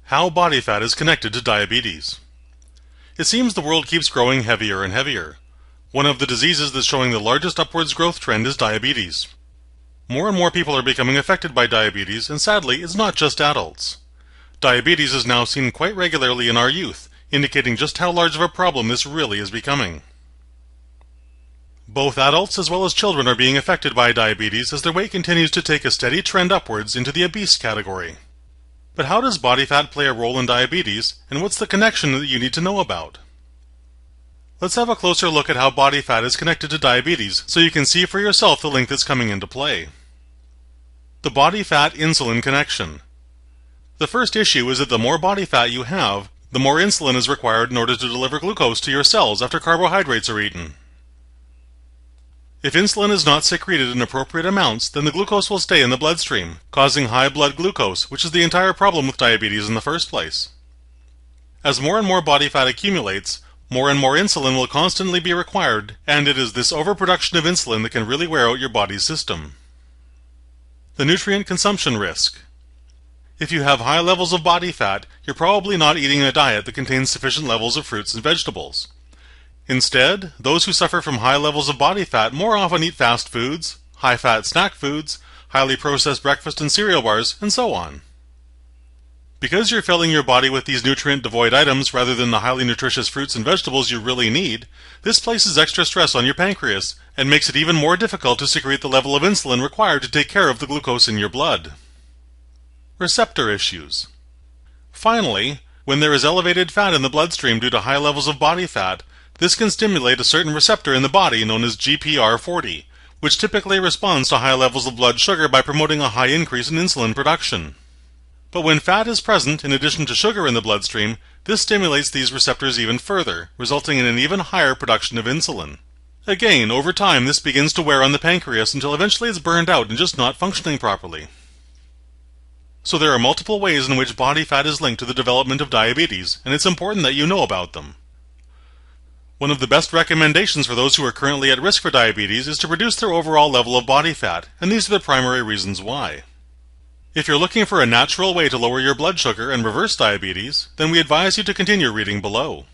How body fat is connected to diabetes. It seems the world keeps growing heavier and heavier. One of the diseases that's showing the largest upwards growth trend is diabetes. More and more people are becoming affected by diabetes, and sadly, it's not just adults. Diabetes is now seen quite regularly in our youth, indicating just how large of a problem this really is becoming. Both adults as well as children are being affected by diabetes as their weight continues to take a steady trend upwards into the obese category. But how does body fat play a role in diabetes, and what's the connection that you need to know about? Let's have a closer look at how body fat is connected to diabetes so you can see for yourself the link that's coming into play. The body fat-insulin connection. The first issue is that the more body fat you have, the more insulin is required in order to deliver glucose to your cells after carbohydrates are eaten. If insulin is not secreted in appropriate amounts, then the glucose will stay in the bloodstream, causing high blood glucose, which is the entire problem with diabetes in the first place. As more and more body fat accumulates, more and more insulin will constantly be required, and it is this overproduction of insulin that can really wear out your body's system. The nutrient consumption risk. If you have high levels of body fat, you're probably not eating a diet that contains sufficient levels of fruits and vegetables. Instead, those who suffer from high levels of body fat more often eat fast foods, high-fat snack foods, highly processed breakfast and cereal bars, and so on. Because you're filling your body with these nutrient-devoid items rather than the highly nutritious fruits and vegetables you really need, this places extra stress on your pancreas and makes it even more difficult to secrete the level of insulin required to take care of the glucose in your blood. Receptor issues. Finally, when there is elevated fat in the bloodstream due to high levels of body fat, this can stimulate a certain receptor in the body known as GPR40, which typically responds to high levels of blood sugar by promoting a high increase in insulin production. But when fat is present in addition to sugar in the bloodstream, this stimulates these receptors even further, resulting in an even higher production of insulin. Again, over time this begins to wear on the pancreas until eventually it's burned out and just not functioning properly. So there are multiple ways in which body fat is linked to the development of diabetes, and it's important that you know about them. One of the best recommendations for those who are currently at risk for diabetes is to reduce their overall level of body fat, and these are the primary reasons why. If you're looking for a natural way to lower your blood sugar and reverse diabetes, then we advise you to continue reading below.